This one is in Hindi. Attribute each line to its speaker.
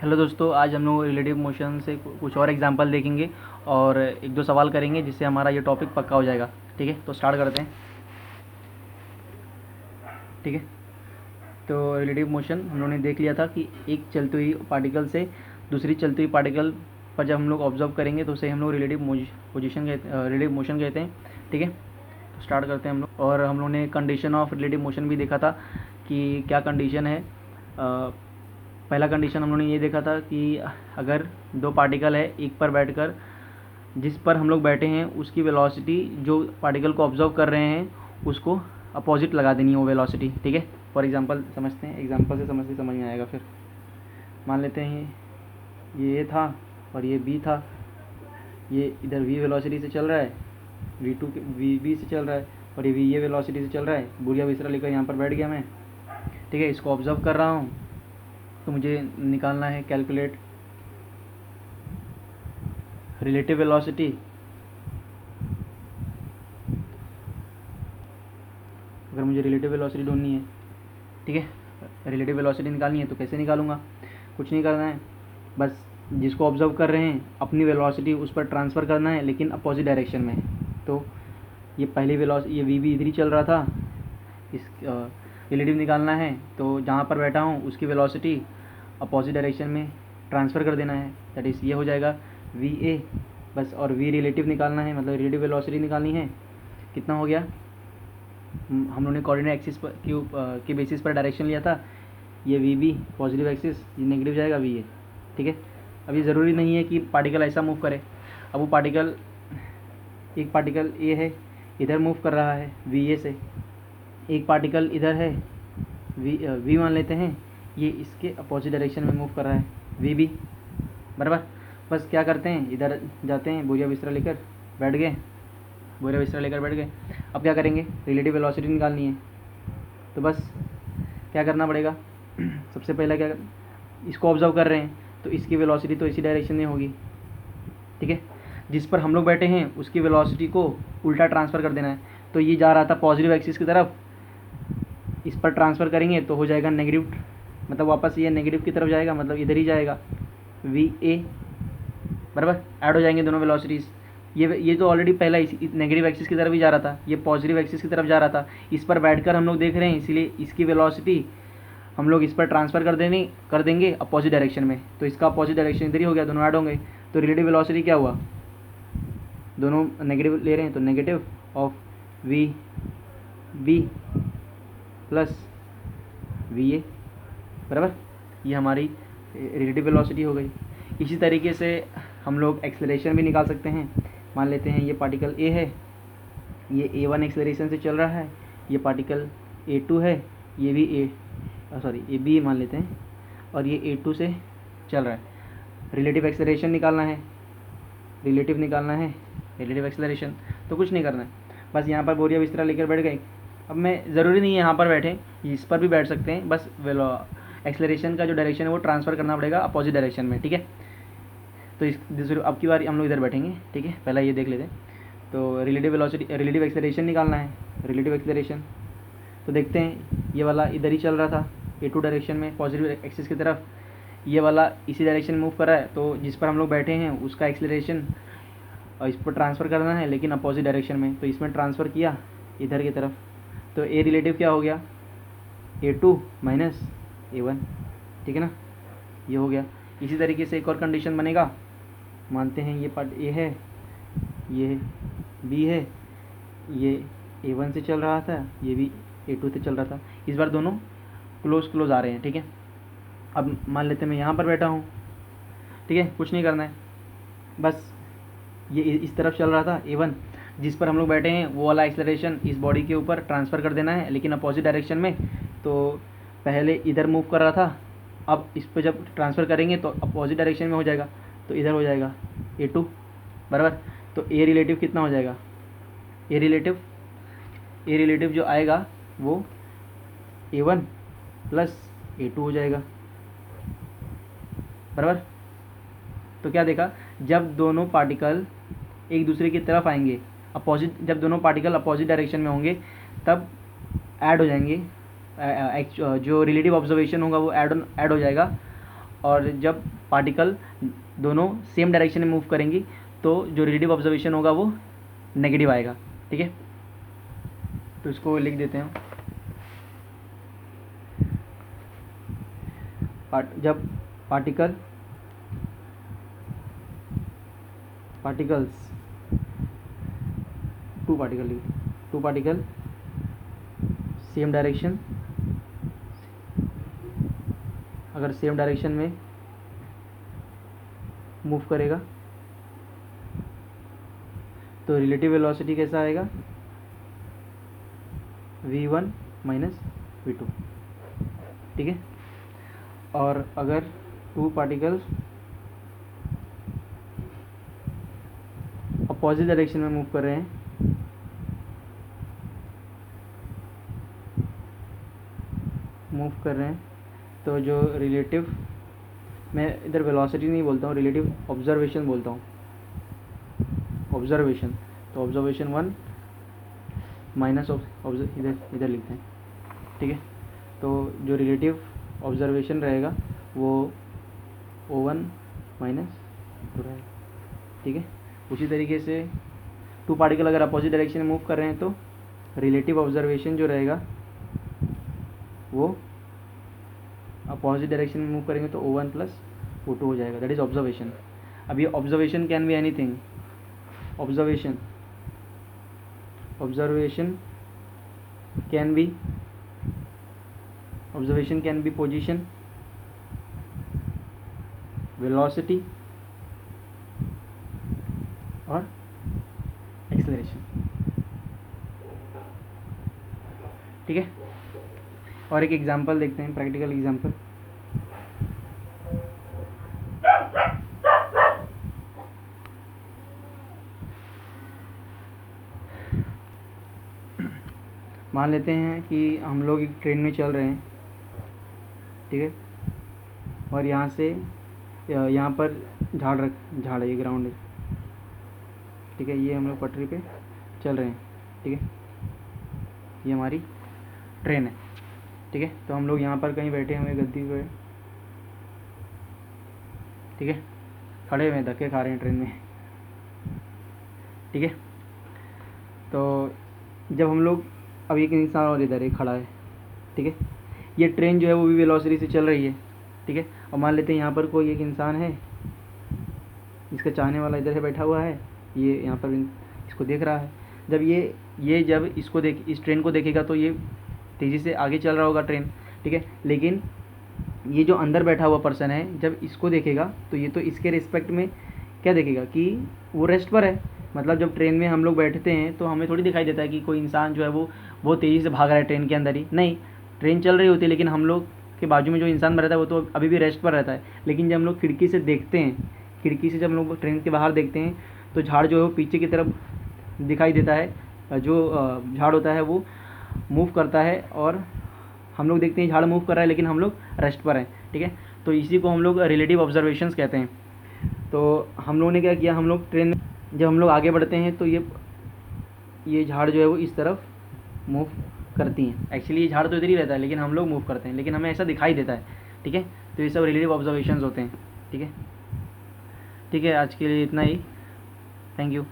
Speaker 1: हेलो दोस्तों, आज हम लोग रिलेटिव मोशन से कुछ और एग्जांपल देखेंगे और एक दो सवाल करेंगे जिससे हमारा ये टॉपिक पक्का हो जाएगा। ठीक है, तो स्टार्ट करते हैं। ठीक है, तो रिलेटिव मोशन हम लोगों ने देख लिया था कि एक चलती हुई पार्टिकल से दूसरी चलती हुई पार्टिकल पर जब हम लोग ऑब्जर्व करेंगे तो उसे हम लोग रिलेटिव मोशन कहते हैं। ठीक है, तो स्टार्ट करते हैं हम लोग। और हम लोगों ने कंडीशन ऑफ रिलेटिव मोशन भी देखा था कि क्या कंडीशन है। पहला कंडीशन हम लोगों ने ये देखा था कि अगर दो पार्टिकल है एक पर बैठकर, जिस पर हम लोग बैठे हैं उसकी वेलोसिटी जो पार्टिकल को ऑब्जर्व कर रहे हैं उसको अपोजिट लगा देनी है वो वेलोसिटी। ठीक है, फॉर एग्जांपल समझते हैं, एग्जांपल से समझ में आएगा। फिर मान लेते हैं ये ए था और ये बी था। ये इधर वी वेलोसिटी से चल रहा है, V2 वी बी से चल रहा है, और ये वी ये वेलोसिटी से चल रहा है। बुढ़िया बिस्तरा लेकर यहाँ पर बैठ गया मैं। ठीक है, इसको ऑब्जर्व कर रहा हूँ। तो मुझे निकालना है, कैलकुलेट रिलेटिव वेलोसिटी। अगर मुझे रिलेटिव वेलोसिटी ढूंढनी है, ठीक है, रिलेटिव वेलोसिटी निकालनी है तो कैसे निकालूंगा? कुछ नहीं करना है, बस जिसको ऑब्जर्व कर रहे हैं अपनी वेलोसिटी उस पर ट्रांसफ़र करना है, लेकिन अपोजिट डायरेक्शन में। तो ये पहली वेलोसिटी, ये वी भी इधर ही चल रहा था, इस रिलेटिव निकालना है तो जहाँ पर बैठा हूँ उसकी वेलोसिटी अपोजिट डायरेक्शन में ट्रांसफ़र कर देना है। दैट इज़ ये हो जाएगा वी ए बस। और वी रिलेटिव निकालना है, मतलब रिलेटिव वेलोसिटी निकालनी है। कितना हो गया? हम लोगों ने कोऑर्डिनेट एक्सिस पर के बेसिस पर डायरेक्शन लिया था। ये वी बी पॉजिटिव एक्सिस, ये नेगेटिव जाएगा वी ए। ठीक है, अब ये ज़रूरी नहीं है कि पार्टिकल ऐसा मूव करे। अब वो पार्टिकल, एक पार्टिकल ए है, इधर मूव कर रहा है वी ए से। एक पार्टिकल इधर है, वी मान लेते हैं, ये इसके अपोजिट डायरेक्शन में मूव कर रहा है वी बी। बराबर। बस क्या करते हैं, इधर जाते हैं, बोरिया बिस्तरा लेकर बैठ गए, बोरिया बिस्तरा लेकर बैठ गए। अब क्या करेंगे? रिलेटिव वेलोसिटी निकालनी है। तो बस क्या करना पड़ेगा? सबसे पहला क्या, इसको ऑब्जर्व कर रहे हैं तो इसकी वेलोसिटी तो इसी डायरेक्शन में होगी। ठीक है, जिस पर हम लोग बैठे हैं उसकी वेलोसिटी को उल्टा ट्रांसफ़र कर देना है। तो ये जा रहा था पॉजिटिव एक्सिस की तरफ, इस पर ट्रांसफ़र करेंगे तो हो जाएगा नेगेटिव, मतलब वापस ये नेगेटिव की तरफ जाएगा, मतलब इधर ही जाएगा वी ए। बराबर, ऐड हो जाएंगे दोनों वेलोसिटीज़। ये तो ऑलरेडी पहला नेगेटिव एक्सिस की तरफ ही जा रहा था, ये पॉजिटिव एक्सिस की तरफ जा रहा था। इस पर बैठकर हम लोग देख रहे हैं, इसीलिए इसकी वेलोसिटी हम लोग इस पर ट्रांसफ़र कर देंगे अपोजिट डायरेक्शन में। तो इसका अपोजिट डायरेक्शन इधर ही हो गया, दोनों ऐड होंगे। तो रिलेटिव वेलोसिटी क्या हुआ? दोनों नेगेटिव ले रहे हैं तो negative of V B plus V A. बराबर, ये हमारी रिलेटिव वेलोसिटी हो गई। इसी तरीके से हम लोग एक्सेलरेशन भी निकाल सकते हैं। मान लेते हैं ये पार्टिकल ए है, ये A1 एक्सेलरेशन से चल रहा है, ये पार्टिकल A2 है, ये भी ये B मान लेते हैं, और ये A2 से चल रहा है। रिलेटिव एक्सेलरेशन निकालना है, रिलेटिव एक्सेलरेशन। तो कुछ नहीं करना है, बस यहाँ पर बोरिया बिस्तरा लेकर बैठ गए। अब मैं ज़रूरी नहीं है यहाँ पर बैठें, इस पर भी बैठ सकते हैं, बस एक्सेलरेशन का जो डायरेक्शन है वो ट्रांसफ़र करना पड़ेगा अपोजिट डायरेक्शन में। ठीक है, तो इस दूसरी अब की बार हम लोग इधर बैठेंगे। ठीक है, पहला ये देख लेते हैं। तो रिलेटिव एक्सेलरेशन निकालना है, रिलेटिव एक्सेलरेशन। तो देखते हैं, ये वाला इधर ही चल रहा था A2 डायरेक्शन में पॉजिटिव एक्सिस की तरफ, ये वाला इसी डायरेक्शन मूव कर रहा है। तो जिस पर हम लोग बैठे हैं उसका एक्सेलरेशन इस पर ट्रांसफ़र करना है, लेकिन अपोजिट डायरेक्शन में। तो इसमें ट्रांसफ़र किया इधर की तरफ, तो ए रिलेटिव क्या हो गया? A2 minus A1। ठीक है ना, ये हो गया। इसी तरीके से एक और कंडीशन बनेगा। मानते हैं ये पार्ट ए है, ये बी है, ये A1 से चल रहा था, ये भी A2 से चल रहा था। इस बार दोनों क्लोज आ रहे हैं। ठीक है, अब मान लेते हैं मैं यहाँ पर बैठा हूँ। ठीक है, कुछ नहीं करना है, बस ये इस तरफ चल रहा था A1, जिस पर हम लोग बैठे हैं वो वाला एक्सेलरेशन इस बॉडी के ऊपर ट्रांसफ़र कर देना है, लेकिन अपोजिट डायरेक्शन में। तो पहले इधर मूव कर रहा था, अब इस पर जब ट्रांसफ़र करेंगे तो अपोजिट डायरेक्शन में हो जाएगा, तो इधर हो जाएगा A2। बराबर, तो ए रिलेटिव कितना हो जाएगा? ए रिलेटिव जो आएगा वो A1 प्लस A2 हो जाएगा। बराबर, तो क्या देखा, जब दोनों पार्टिकल एक दूसरे की तरफ आएंगे, जब दोनों पार्टिकल अपोजिट डायरेक्शन में होंगे तब ऐड हो जाएंगे, जो रिलेटिव ऑब्जर्वेशन होगा वो ऐड हो जाएगा और जब पार्टिकल दोनों सेम डायरेक्शन में मूव करेंगी तो जो रिलेटिव ऑब्जर्वेशन होगा वो नेगेटिव आएगा, ठीक है। तो इसको लिख देते हैं। जब टू पार्टिकल सेम डायरेक्शन, अगर सेम डायरेक्शन में मूव करेगा तो रिलेटिव वेलोसिटी कैसा आएगा, v1 माइनस v2, ठीक है। और अगर टू पार्टिकल्स अपोजिट डायरेक्शन में मूव कर रहे हैं तो जो रिलेटिव, मैं इधर वेलोसिटी नहीं बोलता हूँ, रिलेटिव ऑब्जर्वेशन बोलता हूँ, ऑब्जर्वेशन। तो ऑब्जर्वेशन 1 माइनस इधर लिखते हैं, ठीक है। तो जो रिलेटिव ऑब्जर्वेशन रहेगा वो O1 माइनस रहेगा, ठीक है। उसी तरीके से टू पार्टिकल अगर अपोजिट डायरेक्शन में मूव कर रहे हैं तो रिलेटिव ऑब्जर्वेशन जो रहेगा वो अपोजिट डायरेक्शन में मूव करेंगे तो O1 प्लस O2 हो जाएगा, दैट इज ऑब्जर्वेशन। अब ये observation can be anything, observation can be position, velocity और एक्सेलरेशन, ठीक है। और एक एग्जांपल देखते हैं, प्रैक्टिकल एग्जांपल। मान लेते हैं कि हम लोग एक ट्रेन में चल रहे हैं, ठीक है। और यहाँ से यहाँ पर झाड़ है, ये ग्राउंड है, ठीक है। ये हम लोग पटरी पे चल रहे हैं, ठीक है। ये हमारी ट्रेन है, ठीक है। तो हम लोग यहाँ पर कहीं बैठे हुए गद्दी पे, ठीक है, खड़े हुए धक्के खा रहे हैं ट्रेन में, ठीक है। तो जब हम लोग, अब एक इंसान और इधर एक खड़ा है, ठीक है। ये ट्रेन जो है वो भी वेलोसिटी से चल रही है, ठीक है। और मान लेते हैं यहाँ पर कोई एक इंसान है, इसका चाहने वाला इधर से बैठा हुआ है, ये यहाँ पर इसको देख रहा है। जब ये जब इसको इस ट्रेन को देखेगा तो ये तेज़ी से आगे चल रहा होगा ट्रेन, ठीक है। लेकिन ये जो अंदर बैठा हुआ पर्सन है जब इसको देखेगा तो ये तो इसके रिस्पेक्ट में क्या देखेगा कि वो रेस्ट पर है। मतलब जब ट्रेन में हम लोग बैठते हैं तो हमें थोड़ी दिखाई देता है कि कोई इंसान जो है वो बहुत तेज़ी से भाग रहा है ट्रेन के अंदर ही, नहीं, ट्रेन चल रही होती है लेकिन हम लोग के बाजू में जो इंसान रहता है वो तो अभी भी रेस्ट पर रहता है। लेकिन जब हम लोग खिड़की से देखते हैं, खिड़की से जब हम लोग ट्रेन के बाहर देखते हैं तो झाड़ जो है वो पीछे की तरफ दिखाई देता है। जो झाड़ होता है वो मूव करता है और हम लोग देखते हैं झाड़ मूव कर रहा है लेकिन हम लोग रेस्ट पर हैं, ठीक है। तो इसी को हम लोग रिलेटिव ऑब्जर्वेशंस कहते हैं। तो हम लोगों ने क्या किया, हम लोग ट्रेन में जब हम लोग आगे बढ़ते हैं तो ये झाड़ जो है वो इस तरफ मूव करती हैं। एक्चुअली ये झाड़ तो इधर ही रहता है लेकिन हम लोग मूव करते हैं, लेकिन हमें ऐसा दिखाई देता है, ठीक है। तो ये सब रिलेटिव ऑब्जर्वेशंस होते हैं, ठीक है। ठीक है, आज के लिए इतना ही, थैंक यू।